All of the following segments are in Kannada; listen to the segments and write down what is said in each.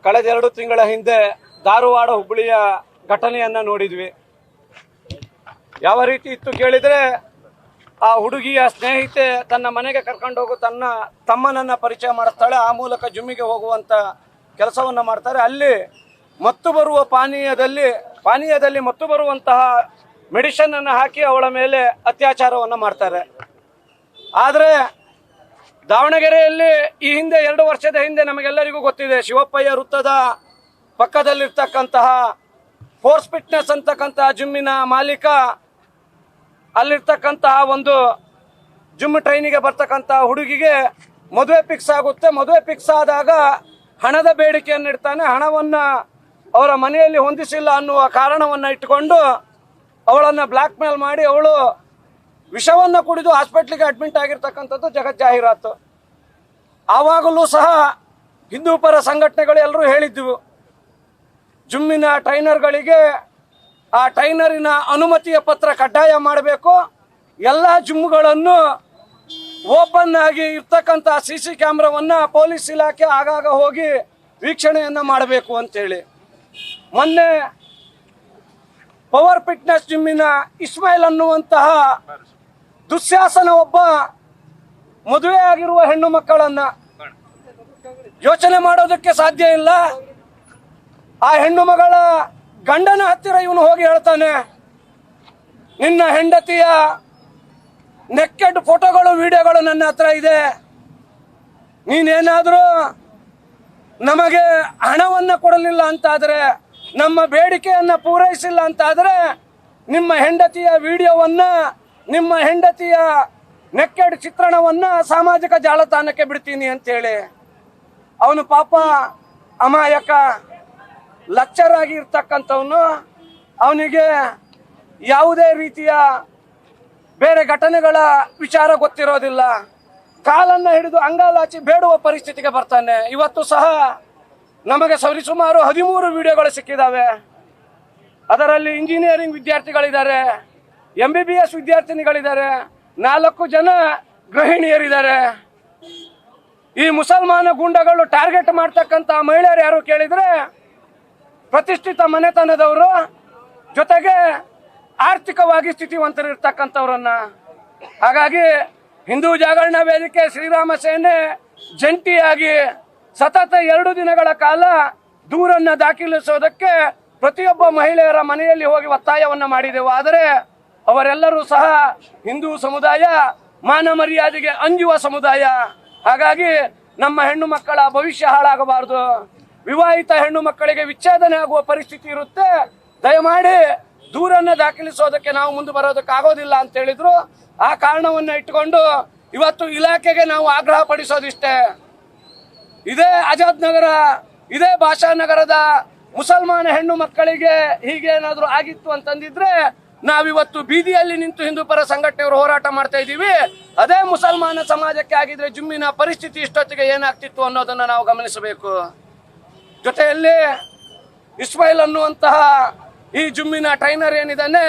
ಕಳೆದ 2 ತಿಂಗಳ ಹಿಂದೆ ಧಾರವಾಡ ಹುಬ್ಬಳ್ಳಿಯ ಘಟನೆಯನ್ನ ನೋಡಿದ್ವಿ. ಯಾವ ರೀತಿ ಇತ್ತು ಕೇಳಿದ್ರೆ, ಆ ಹುಡುಗಿಯ ಸ್ನೇಹಿತೆ ತನ್ನ ಮನೆಗೆ ಕರ್ಕೊಂಡು ಹೋಗು ತನ್ನ ತಮ್ಮನನ್ನ ಪರಿಚಯ ಮಾಡ್ತಾಳೆ. ಆ ಮೂಲಕ ಜಿಮ್ಮಿಗೆ ಹೋಗುವಂತ ಕೆಲಸವನ್ನ ಮಾಡ್ತಾರೆ. ಅಲ್ಲಿ ಮತ್ತು ಬರುವ ಪಾನೀಯದಲ್ಲಿ ಮತ್ತು ಬರುವಂತಹ ಮೆಡಿಸಿನ್ ಅನ್ನು ಹಾಕಿ ಅವಳ ಮೇಲೆ ಅತ್ಯಾಚಾರವನ್ನ ಮಾಡ್ತಾರೆ. ಆದರೆ ದಾವಣಗೆರೆಯಲ್ಲಿ ಈ ಹಿಂದೆ 2 ವರ್ಷದ ಹಿಂದೆ ನಮಗೆಲ್ಲರಿಗೂ ಗೊತ್ತಿದೆ, ಶಿವಪ್ಪಯ್ಯ ವೃತ್ತದ ಪಕ್ಕದಲ್ಲಿರ್ತಕ್ಕಂತಹ ಫೋರ್ಸ್ ಫಿಟ್ನೆಸ್ ಅಂತಕ್ಕಂತಹ ಜಿಮ್ಮಿನ ಮಾಲೀಕ ಅಲ್ಲಿರ್ತಕ್ಕಂತಹ ಒಂದು ಜಿಮ್ ಟ್ರೈನಿಗೆ ಬರ್ತಕ್ಕಂತಹ ಹುಡುಗಿಗೆ ಮದುವೆ ಫಿಕ್ಸ್ ಆಗುತ್ತೆ. ಮದುವೆ ಫಿಕ್ಸ್ ಆದಾಗ ಹಣದ ಬೇಡಿಕೆಯನ್ನು ಇಡ್ತಾನೆ. ಹಣವನ್ನ ಅವರ ಮನೆಯಲ್ಲಿ ಹೊಂದಿಸಿಲ್ಲ ಅನ್ನುವ ಕಾರಣವನ್ನ ಇಟ್ಟುಕೊಂಡು ಅವಳನ್ನು ಬ್ಲಾಕ್ ಮೇಲ್ ಮಾಡಿ ಅವಳು ವಿಷವನ್ನು ಕುಡಿದು ಹಾಸ್ಪಿಟ್ಲಿಗೆ ಅಡ್ಮಿಟ್ ಆಗಿರ್ತಕ್ಕಂಥದ್ದು ಜಗಜ್ಜಾಹೀರಾತು. ಆವಾಗಲೂ ಸಹ ಹಿಂದೂ ಪರ ಸಂಘಟನೆಗಳು ಎಲ್ಲರೂ ಹೇಳಿದ್ವು, ಜಿಮ್ಮಿನ ಟ್ರೈನರ್ಗಳಿಗೆ ಆ ಟ್ರೈನರಿನ ಅನುಮತಿಯ ಪತ್ರ ಕಡ್ಡಾಯ ಮಾಡಬೇಕು, ಎಲ್ಲ ಜಿಮ್ಗಳನ್ನು ಓಪನ್ ಆಗಿ ಇರ್ತಕ್ಕಂಥ CC ಕ್ಯಾಮ್ರಾವನ್ನ ಪೊಲೀಸ್ ಇಲಾಖೆ ಆಗಾಗ ಹೋಗಿ ವೀಕ್ಷಣೆಯನ್ನ ಮಾಡಬೇಕು ಅಂತೇಳಿ. ಮೊನ್ನೆ ಪವರ್ ಫಿಟ್ನೆಸ್ ಜಿಮ್ಮಿನ ಇಸ್ಮಾಯಿಲ್ ಅನ್ನುವಂತಹ ದುಶ್ಯಾಸನ ಒಬ್ಬ ಮದುವೆ ಆಗಿರುವ ಹೆಣ್ಣು ಮಕ್ಕಳನ್ನ ಯೋಚನೆ ಮಾಡೋದಕ್ಕೆ ಸಾಧ್ಯ ಇಲ್ಲ. ಆ ಹೆಣ್ಣು ಮಗಳ ಗಂಡನ ಹತ್ತಿರ ಇವನು ಹೋಗಿ ಹೇಳ್ತಾನೆ, ನಿನ್ನ ಹೆಂಡತಿಯ ನೆಕ್ಕೆಡ್ ಫೋಟೋಗಳು ವಿಡಿಯೋಗಳು ನನ್ನ ಹತ್ರ ಇದೆ, ನೀನೇನಾದ್ರೂ ನಮಗೆ ಹಣವನ್ನ ಕೊಡಲಿಲ್ಲ ಅಂತಾದ್ರೆ, ನಮ್ಮ ಬೇಡಿಕೆಯನ್ನ ಪೂರೈಸಿಲ್ಲ ಅಂತಾದ್ರೆ ನಿಮ್ಮ ಹೆಂಡತಿಯ ವಿಡಿಯೋವನ್ನ, ನಿಮ್ಮ ಹೆಂಡತಿಯ ನೆಕ್ಕೆಡ್ ಚಿತ್ರಣವನ್ನ ಸಾಮಾಜಿಕ ಜಾಲತಾಣಕ್ಕೆ ಬಿಡ್ತೀನಿ ಅಂತೇಳಿ. ಅವನು ಪಾಪ ಅಮಾಯಕ ಲೆಕ್ಚರ್ ಆಗಿ ಇರ್ತಕ್ಕಂಥವನು, ಅವನಿಗೆ ಯಾವುದೇ ರೀತಿಯ ಬೇರೆ ಘಟನೆಗಳ ವಿಚಾರ ಗೊತ್ತಿರೋದಿಲ್ಲ. ಕಾಲನ್ನ ಹಿಡಿದು ಅಂಗಾಲಾಚಿ ಬೇಡುವ ಪರಿಸ್ಥಿತಿಗೆ ಬರ್ತಾನೆ. ಇವತ್ತು ಸಹ ನಮಗೆ ಸರಿಸುಮಾರು 13 ವಿಡಿಯೋಗಳು ಸಿಕ್ಕಿದಾವೆ. ಅದರಲ್ಲಿ ಇಂಜಿನಿಯರಿಂಗ್ ವಿದ್ಯಾರ್ಥಿಗಳಿದ್ದಾರೆ, MBBS ವಿದ್ಯಾರ್ಥಿನಿಗಳಿದ್ದಾರೆ, 4 ಜನ ಗೃಹಿಣಿಯರಿದ್ದಾರೆ. ಈ ಮುಸಲ್ಮಾನ ಗುಂಡಗಳು ಟಾರ್ಗೆಟ್ ಮಾಡ್ತಕ್ಕಂಥ ಮಹಿಳೆಯರು ಯಾರು ಕೇಳಿದ್ರೆ, ಪ್ರತಿಷ್ಠಿತ ಮನೆತನದವರು, ಜೊತೆಗೆ ಆರ್ಥಿಕವಾಗಿ ಸ್ಥಿತಿವಂತರಿರ್ತಕ್ಕಂಥವ್ರನ್ನ. ಹಾಗಾಗಿ ಹಿಂದೂ ಜಾಗರಣ ವೇದಿಕೆ, ಶ್ರೀರಾಮ ಸೇನೆ ಜಂಟಿಯಾಗಿ ಸತತ 2 ದಿನಗಳ ಕಾಲ ದೂರನ್ನ ದಾಖಲಿಸೋದಕ್ಕೆ ಪ್ರತಿಯೊಬ್ಬ ಮಹಿಳೆಯರ ಮನೆಯಲ್ಲಿ ಹೋಗಿ ಒತ್ತಾಯವನ್ನ ಮಾಡಿದೆವು. ಆದರೆ ಅವರೆಲ್ಲರೂ ಸಹ ಹಿಂದೂ ಸಮುದಾಯ, ಮಾನ ಮರ್ಯಾದೆಗೆ ಅಂಜುವ ಸಮುದಾಯ. ಹಾಗಾಗಿ ನಮ್ಮ ಹೆಣ್ಣು ಮಕ್ಕಳ ಭವಿಷ್ಯ ಹಾಳಾಗಬಾರದು, ವಿವಾಹಿತ ಹೆಣ್ಣು ಮಕ್ಕಳಿಗೆ ವಿಚ್ಛೇದನ ಆಗುವ ಪರಿಸ್ಥಿತಿ ಇರುತ್ತೆ, ದಯಮಾಡಿ ದೂರನ್ನ ದಾಖಲಿಸೋದಕ್ಕೆ ನಾವು ಮುಂದೆ ಬರೋದಕ್ಕಾಗೋದಿಲ್ಲ ಅಂತ ಹೇಳಿದ್ರು. ಆ ಕಾರಣವನ್ನ ಇಟ್ಟುಕೊಂಡು ಇವತ್ತು ಇಲಾಖೆಗೆ ನಾವು ಆಗ್ರಹ ಪಡಿಸೋದಿಷ್ಟೇ, ಇದೇ ಆಜಾದ್ ನಗರ, ಇದೇ ಭಾಷಾನಗರದ ಮುಸಲ್ಮಾನ ಹೆಣ್ಣು ಮಕ್ಕಳಿಗೆ ಹೀಗೇನಾದ್ರೂ ಆಗಿತ್ತು ಅಂತಂದಿದ್ರೆ ನಾವಿವತ್ತು ಬೀದಿಯಲ್ಲಿ ನಿಂತು ಹಿಂದೂ ಪರ ಸಂಘಟನೆಯವರು ಹೋರಾಟ ಮಾಡ್ತಾ ಇದ್ದೀವಿ. ಅದೇ ಮುಸಲ್ಮಾನ ಸಮಾಜಕ್ಕೆ ಆಗಿದ್ರೆ ಜಿಮ್ಮಿನ ಪರಿಸ್ಥಿತಿ ಇಷ್ಟೊತ್ತಿಗೆ ಏನಾಗ್ತಿತ್ತು ಅನ್ನೋದನ್ನ ನಾವು ಗಮನಿಸಬೇಕು. ಜೊತೆಯಲ್ಲಿ ಇಸ್ಮಾಯಿಲ್ ಅನ್ನುವಂತಹ ಈ ಜಿಮ್ಮಿನ ಟ್ರೈನರ್ ಏನಿದ್ದಾನೆ,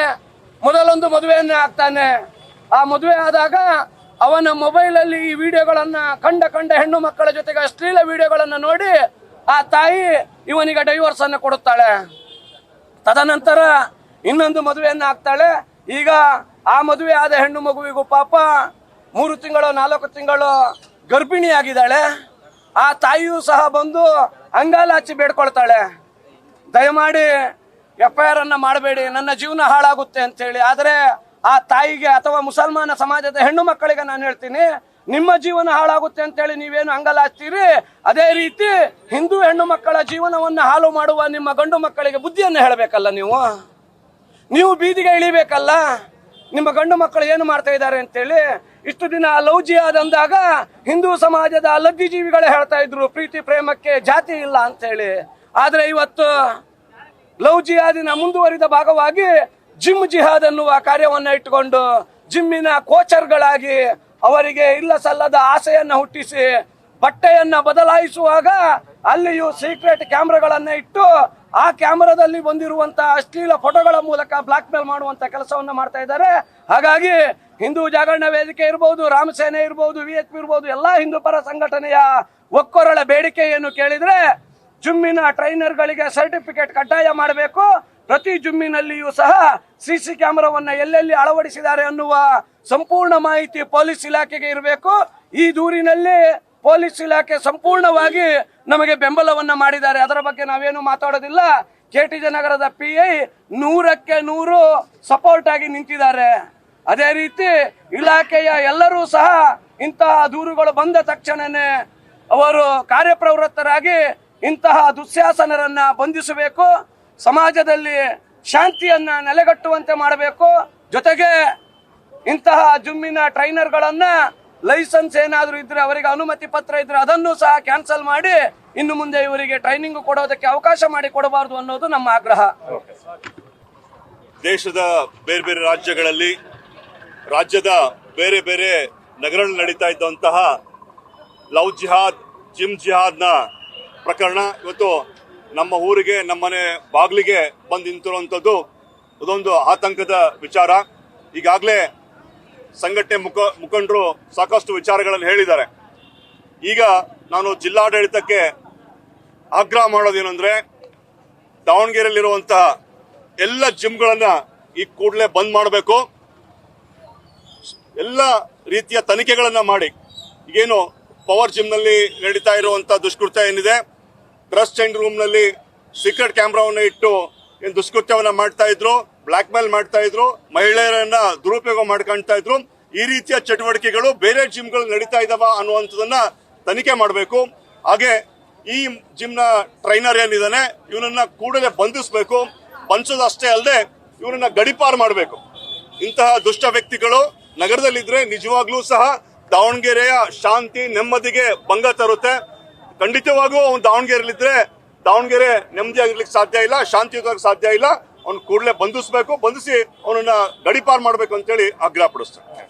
ಮೊದಲೊಂದು ಮದುವೆಯನ್ನೇ ಆಗ್ತಾನೆ. ಆ ಮದುವೆ ಆದಾಗ ಅವನ ಮೊಬೈಲ್ ಅಲ್ಲಿ ಈ ವಿಡಿಯೋಗಳನ್ನ ಕಂಡ ಹೆಣ್ಣು ಮಕ್ಕಳ ಜೊತೆಗೆ ಅಶ್ಲೀಲ ವಿಡಿಯೋಗಳನ್ನ ನೋಡಿ ಆ ತಾಯಿ ಇವನಿಗೆ ಡೈವರ್ಸ್ ಅನ್ನು ಕೊಡುತ್ತಾಳೆ. ತದನಂತರ ಇನ್ನೊಂದು ಮದುವೆಯನ್ನ ಆಗ್ತಾಳೆ. ಈಗ ಆ ಮದುವೆ ಆದ ಹೆಣ್ಣು ಮಗುವಿಗೂ ಪಾಪ 3 ತಿಂಗಳು 4 ತಿಂಗಳು ಗರ್ಭಿಣಿಯಾಗಿದ್ದಾಳೆ. ಆ ತಾಯಿಯೂ ಸಹ ಬಂದು ಅಂಗಾಲಾಚಿ ಬೇಡ್ಕೊಳ್ತಾಳೆ, ದಯಮಾಡಿ FIR ಅನ್ನ ಮಾಡಬೇಡಿ, ನನ್ನ ಜೀವನ ಹಾಳಾಗುತ್ತೆ ಅಂತ ಹೇಳಿ. ಆದರೆ ಆ ತಾಯಿಗೆ ಅಥವಾ ಮುಸಲ್ಮಾನ ಸಮಾಜದ ಹೆಣ್ಣು ಮಕ್ಕಳಿಗೆ ನಾನು ಹೇಳ್ತೀನಿ, ನಿಮ್ಮ ಜೀವನ ಹಾಳಾಗುತ್ತೆ ಅಂತೇಳಿ ನೀವೇನು ಅಂಗಲಾಚ್ತೀರಿ, ಅದೇ ರೀತಿ ಹಿಂದೂ ಹೆಣ್ಣು ಮಕ್ಕಳ ಜೀವನವನ್ನು ಹಾಳು ಮಾಡುವ ನಿಮ್ಮ ಗಂಡು ಮಕ್ಕಳಿಗೆ ಬುದ್ಧಿಯನ್ನು ಹೇಳಬೇಕಲ್ಲ. ನೀವು ಬೀದಿಗೆ ಇಳಿಬೇಕಲ್ಲ, ನಿಮ್ಮ ಗಂಡು ಮಕ್ಕಳು ಏನು ಮಾಡ್ತಾ ಇದ್ದಾರೆ ಅಂತೇಳಿ. ಇಷ್ಟು ದಿನ ಲವ್ ಜಿಹಾದ್ ಅಂದಾಗ ಹಿಂದೂ ಸಮಾಜದ ಲಗ್ಗಿ ಜೀವಿಗಳೇ ಹೇಳ್ತಾ ಇದ್ರು ಪ್ರೀತಿ ಪ್ರೇಮಕ್ಕೆ ಜಾತಿ ಇಲ್ಲ ಅಂತೇಳಿ. ಆದ್ರೆ ಇವತ್ತು ಲವ್ ಜಿಹಾದಿನ ಮುಂದುವರಿದ ಭಾಗವಾಗಿ ಜಿಮ್ ಜಿಹಾದ್ ಅನ್ನುವ ಕಾರ್ಯವನ್ನ ಇಟ್ಟುಕೊಂಡು ಜಿಮ್ಮಿನ ಕೋಚರ್ಗಳಾಗಿ ಅವರಿಗೆ ಇಲ್ಲ ಸಲ್ಲದ ಆಸೆಯನ್ನ ಹುಟ್ಟಿಸಿ ಬಟ್ಟೆಯನ್ನ ಬದಲಾಯಿಸುವಾಗ ಅಲ್ಲಿಯೂ ಸೀಕ್ರೆಟ್ ಕ್ಯಾಮ್ರಾಗಳನ್ನ ಇಟ್ಟು ಆ ಕ್ಯಾಮರಾದಲ್ಲಿ ಬಂದಿರುವಂತಹ ಅಶ್ಲೀಲ ಫೋಟೋಗಳ ಮೂಲಕ ಬ್ಲಾಕ್ ಮೇಲ್ ಮಾಡುವಂತ ಕೆಲಸವನ್ನ ಮಾಡ್ತಾ ಇದ್ದಾರೆ. ಹಾಗಾಗಿ ಹಿಂದೂ ಜಾಗರಣ ವೇದಿಕೆ ಇರಬಹುದು, ರಾಮಸೇನೆ ಇರಬಹುದು, VHP ಇರಬಹುದು, ಎಲ್ಲಾ ಹಿಂದೂ ಪರ ಸಂಘಟನೆಯ ಒಕ್ಕೊರಳ ಬೇಡಿಕೆ ಏನು ಕೇಳಿದ್ರೆ, ಜಿಮ್ಮಿನ ಟ್ರೈನರ್ಗಳಿಗೆ ಸರ್ಟಿಫಿಕೇಟ್ ಕಡ್ಡಾಯ ಮಾಡಬೇಕು. ಪ್ರತಿ ಜಿಮ್ಮಿನಲ್ಲಿಯೂ ಸಹ ಸಿಸಿ ಕ್ಯಾಮೆರಾವನ್ನ ಎಲ್ಲೆಲ್ಲಿ ಅಳವಡಿಸಿದ್ದಾರೆ ಅನ್ನುವ ಸಂಪೂರ್ಣ ಮಾಹಿತಿ ಪೊಲೀಸ್ ಇಲಾಖೆಗೆ ಇರಬೇಕು. ಈ ದೂರಿನಲ್ಲಿ ಪೊಲೀಸ್ ಇಲಾಖೆ ಸಂಪೂರ್ಣವಾಗಿ ನಮಗೆ ಬೆಂಬಲವನ್ನ ಮಾಡಿದ್ದಾರೆ. ಅದರ ಬಗ್ಗೆ ನಾವೇನು ಮಾತಾಡೋದಿಲ್ಲ. ಕೆಟಿಜೆ ನಗರದ PI 100ಕ್ಕೆ 100 ಸಪೋರ್ಟ್ ಆಗಿ ನಿಂತಿದ್ದಾರೆ. ಅದೇ ರೀತಿ ಇಲಾಖೆಯ ಎಲ್ಲರೂ ಸಹ ಇಂತಹ ದೂರುಗಳು ಬಂದ ತಕ್ಷಣನೇ ಅವರು ಕಾರ್ಯಪ್ರವೃತ್ತರಾಗಿ ಇಂತಹ ದುಶ್ಯಾಸನರನ್ನ ಬಂಧಿಸಬೇಕು. ಸಮಾಜದಲ್ಲಿ ಶಾಂತಿಯನ್ನ ನೆಲೆಗಟ್ಟುವಂತೆ ಮಾಡಬೇಕು. ಜೊತೆಗೆ ಇಂತಹ ಜಿಮ್ಮಿನ ಟ್ರೈನರ್ಗಳನ್ನ ಲೈಸೆನ್ಸ್ ಏನಾದರೂ ಇದ್ರೆ, ಅವರಿಗೆ ಅನುಮತಿ ಪತ್ರ ಇದ್ರೆ ಅದನ್ನು ಸಹ ಕ್ಯಾನ್ಸಲ್ ಮಾಡಿ ಇನ್ನು ಮುಂದೆ ಇವರಿಗೆ ಟ್ರೈನಿಂಗ್ ಕೊಡೋದಕ್ಕೆ ಅವಕಾಶ ಮಾಡಿ ಕೊಡಬಾರದು ಅನ್ನೋದು ನಮ್ಮ ಆಗ್ರಹ. ದೇಶದ ಬೇರೆ ಬೇರೆ ರಾಜ್ಯಗಳಲ್ಲಿ, ರಾಜ್ಯದ ಬೇರೆ ಬೇರೆ ನಗರಗಳಲ್ಲಿ ನಡೀತಾ ಇದ್ದಂತಹ ಲವ್ ಜಿಹಾದ್, ಜಿಮ್ ಜಿಹಾದ್ನ ಪ್ರಕರಣ ಇವತ್ತು ನಮ್ಮ ಊರಿಗೆ, ನಮ್ಮನೆ ಬಾಗಿಲಿಗೆ ಬಂದು ನಿಂತಿರುವಂಥದ್ದು ಅದೊಂದು ಆತಂಕದ ವಿಚಾರ. ಈಗಾಗಲೇ ಸಂಘಟನೆ ಮುಖಂಡರು ಸಾಕಷ್ಟು ವಿಚಾರಗಳನ್ನು ಹೇಳಿದ್ದಾರೆ. ಈಗ ನಾನು ಜಿಲ್ಲಾಡಳಿತಕ್ಕೆ ಆಗ್ರಹ ಮಾಡೋದೇನೆಂದ್ರೆ, ದಾವಣಗೆರೆಯಲ್ಲಿರುವಂತಹ ಎಲ್ಲ ಜಿಮ್ಗಳನ್ನ ಈ ಕೂಡಲೇ ಬಂದ್ ಮಾಡಬೇಕು. ಎಲ್ಲ ರೀತಿಯ ತನಿಖೆಗಳನ್ನ ಮಾಡಿ, ಈಗೇನು ಪವರ್ ಜಿಮ್ ನಲ್ಲಿ ನಡೀತಾ ಇರುವಂತಹ ದುಷ್ಕೃತ್ಯ ಏನಿದೆ, ಡ್ರೆಸ್ ಚೇಂಜ್ ರೂಮ್ ನಲ್ಲಿ ಸೀಕ್ರೆಟ್ ಕ್ಯಾಮ್ರಾವನ್ನ ಇಟ್ಟು ಏನು ದುಷ್ಕೃತ್ಯವನ್ನ ಮಾಡ್ತಾ ಇದ್ರು, ಬ್ಲಾಕ್ ಮೇಲ್ ಮಾಡ್ತಾ ಇದ್ರು, ಮಹಿಳೆಯರನ್ನ ದುರುಪಯೋಗ ಮಾಡ್ಕೊಳ್ತಾ ಇದ್ರು. ಈ ರೀತಿಯ ಚಟುವಟಿಕೆಗಳು ಬೇರೆ ಜಿಮ್ಗಳು ನಡೀತಾ ಇದಾವ ಅನ್ನುವಂಥದ್ದನ್ನ ತನಿಖೆ ಮಾಡಬೇಕು. ಹಾಗೆ ಈ ಜಿಮ್ನ ಟ್ರೈನರ್ ಏನಿದಾನೆ ಇವನನ್ನ ಕೂಡಲೇ ಬಂಧಿಸಬೇಕು. ಬಂಧಿಸೋದಷ್ಟೇ ಅಲ್ಲದೆ ಇವನನ್ನ ಗಡಿಪಾರು ಮಾಡಬೇಕು. ಇಂತಹ ದುಷ್ಟ ವ್ಯಕ್ತಿಗಳು ನಗರದಲ್ಲಿದ್ರೆ ನಿಜವಾಗ್ಲೂ ಸಹ ದಾವಣಗೆರೆಯ ಶಾಂತಿ ನೆಮ್ಮದಿಗೆ ಭಂಗ ತರುತ್ತೆ. ಖಂಡಿತವಾಗೂ ಅವನು ದಾವಣಗೆರೆಯಲ್ಲಿದ್ರೆ ದಾವಣಗೆರೆ ನೆಮ್ಮದಿಯಾಗಿರ್ಲಿಕ್ಕೆ ಸಾಧ್ಯ ಇಲ್ಲ, ಶಾಂತಿಯುತವಾಗಿ ಸಾಧ್ಯ ಇಲ್ಲ. ಅವ್ನು ಕೂಡಲೇ ಬಂಧಿಸಬೇಕು, ಬಂಧಿಸಿ ಅವನನ್ನ ಗಡಿಪಾರು ಮಾಡಬೇಕು ಅಂತೇಳಿ ಆಗ್ರಹ ಪಡಿಸ್ತೇನೆ.